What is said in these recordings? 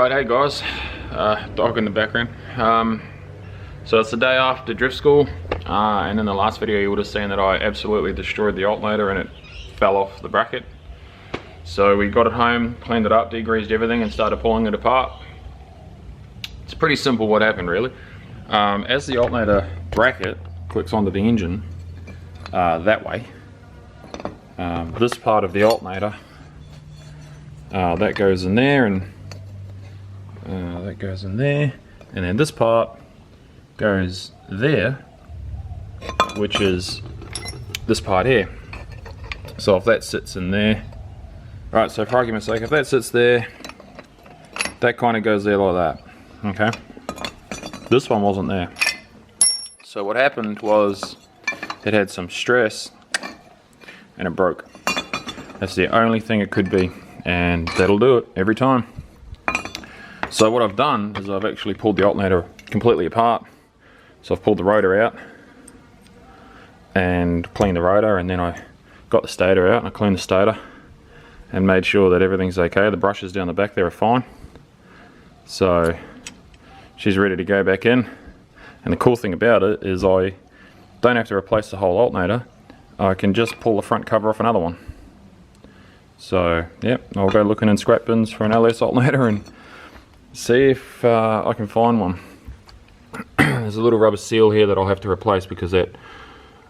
Alright, hey guys, dog in the background. So it's the day after drift school, and in the last video you would have seen that I absolutely destroyed the alternator and it fell off the bracket. So we got it home, cleaned it up, degreased everything and started pulling it apart. It's pretty simple what happened really. As the alternator bracket clicks onto the engine that way, this part of the alternator that goes in there, and that goes in there, and then this part goes there, which is this part here. So if that sits in there, right, so for argument's sake, if that sits there, that kind of goes there like that, okay? This one wasn't there. So what happened was it had some stress and it broke. That's the only thing it could be, and that'll do it every time. So what I've done is I've actually pulled the alternator completely apart. So I've pulled the rotor out and cleaned the rotor, and then I got the stator out and I cleaned the stator and made sure that everything's okay. The brushes down the back there are fine. So she's ready to go back in. And the cool thing about it is I don't have to replace the whole alternator. I can just pull the front cover off another one. So yep, I'll go looking in scrap bins for an LS alternator and see if I can find one. There's a little rubber seal here that I'll have to replace because that,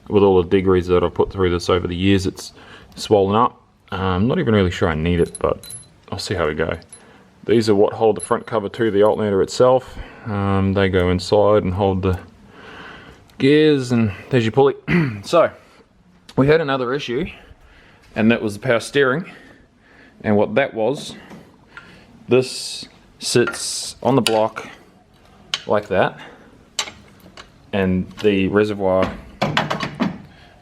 with all the degrees that I've put through this over the years, it's swollen up. I'm not even really sure I need it, but I'll see how we go. These are what hold the front cover to the alternator itself. They go inside and hold the gears, and there's your pulley. So we had another issue, and that was the power steering. And what that was, this sits on the block like that, and the reservoir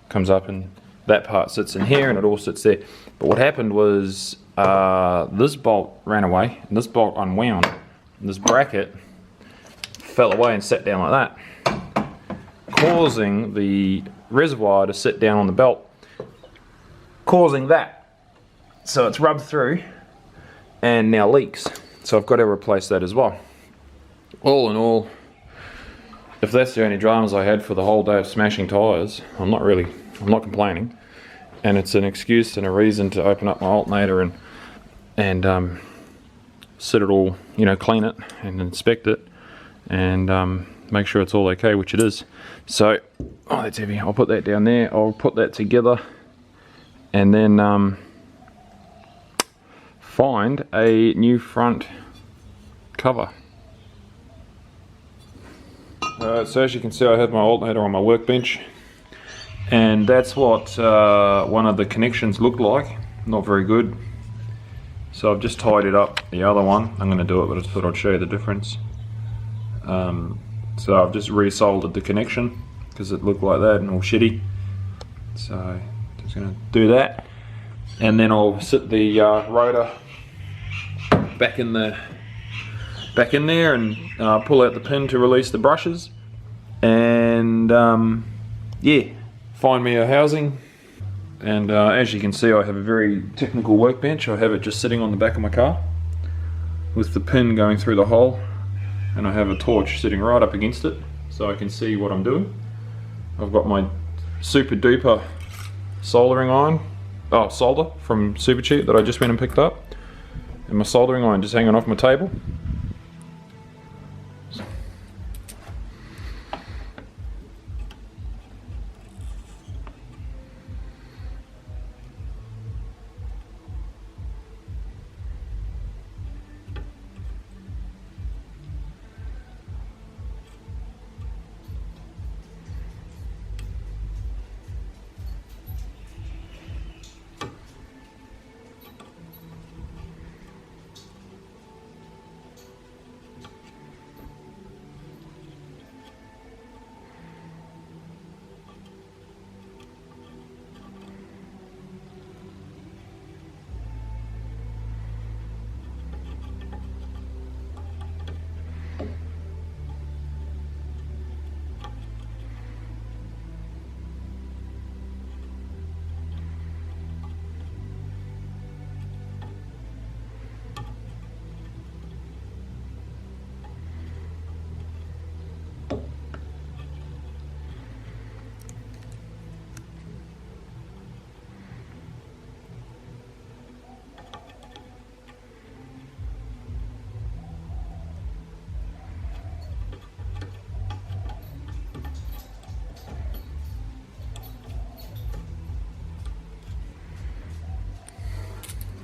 comes up and that part sits in here and it all sits there. But what happened was this bolt ran away and this bolt unwound and this bracket fell away and sat down like that, causing the reservoir to sit down on the belt, causing that. So it's rubbed through and now leaks. So I've got to replace that as well. All in all, if that's the only dramas I had for the whole day of smashing tyres, I'm not complaining. And it's an excuse and a reason to open up my alternator and sit it all, clean it and inspect it and make sure it's all okay, which it is. So, oh, that's heavy. I'll put that down there. I'll put that together and then find a new front cover. So as you can see, I have my alternator on my workbench, and that's what one of the connections looked like. Not very good. So I've just tied it up the other one. I'm going to do it, but I just thought I'd show you the difference. So I've just resoldered the connection because it looked like that and all shitty. So just going to do that, and then I'll sit the rotor back in there and pull out the pin to release the brushes, and yeah, find me a housing. And as you can see, I have a very technical workbench. I have it just sitting on the back of my car with the pin going through the hole, and I have a torch sitting right up against it so I can see what I'm doing. I've got my super duper solder from Super Cheap that I just went and picked up, and my soldering iron just hanging off my table.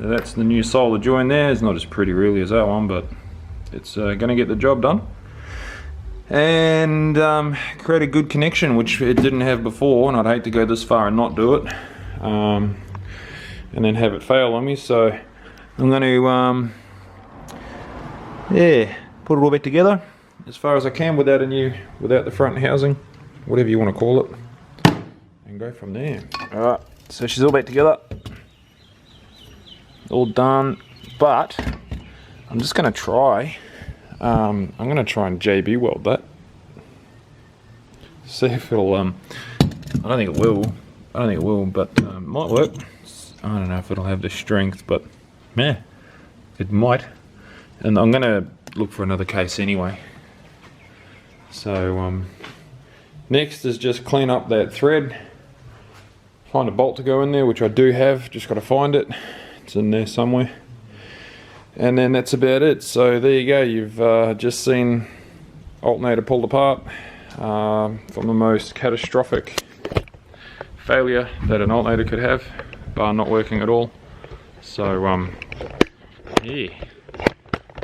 So that's the new solder join there. It's not as pretty really as that one, but it's going to get the job done. And create a good connection, which it didn't have before, and I'd hate to go this far and not do it. And then have it fail on me, so I'm going to yeah, put it all back together as far as I can without the front housing, whatever you want to call it, and go from there. Alright, so she's all back together, all done, but I'm just going to try, I'm going to try and JB weld that, see if it'll, I don't think it will, but it might work. I don't know if it'll have the strength, but meh, it might. And I'm going to look for another case anyway. So next is just clean up that thread, find a bolt to go in there, which I do have, just got to find it. It's in there somewhere. And then that's about it. So there you go, you've just seen alternator pulled apart from the most catastrophic failure that an alternator could have, bar not working at all. So yeah,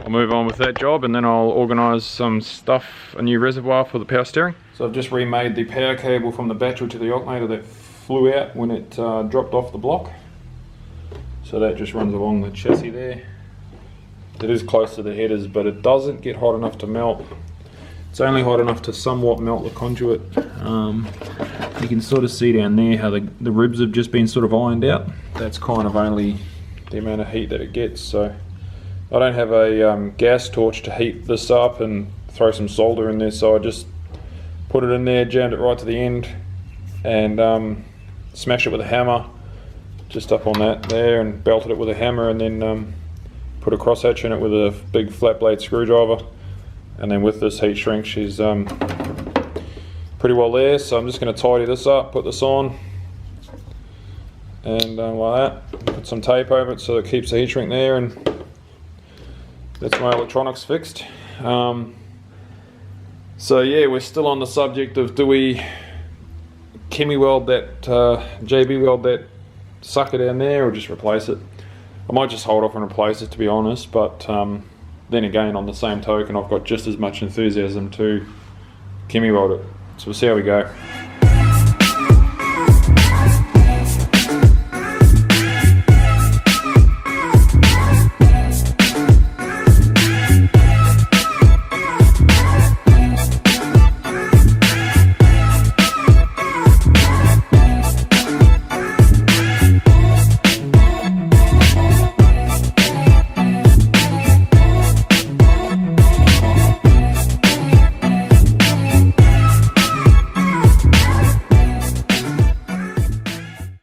I'll move on with that job, and then I'll organise some stuff, a new reservoir for the power steering. So I've just remade the power cable from the battery to the alternator that flew out when it dropped off the block. So that just runs along the chassis there. It is close to the headers, but it doesn't get hot enough to melt. It's only hot enough to somewhat melt the conduit. You can sort of see down there how the ribs have just been sort of ironed out. That's kind of only the amount of heat that it gets. So I don't have a gas torch to heat this up and throw some solder in there, so I just put it in there, jammed it right to the end, and smashed it with a hammer just up on that there, and belted it with a hammer, and then put a crosshatch in it with a big flat blade screwdriver. And then with this heat shrink, she's pretty well there, so I'm just going to tidy this up, put this on, and like that, put some tape over it so it keeps the heat shrink there, and that's my electronics fixed. So yeah, we're still on the subject of, do we Chemi weld that, JB weld that sucker down there, or just replace it? I might just hold off and replace it, to be honest, but then again, on the same token, I've got just as much enthusiasm to Chemi weld it. So we'll see how we go.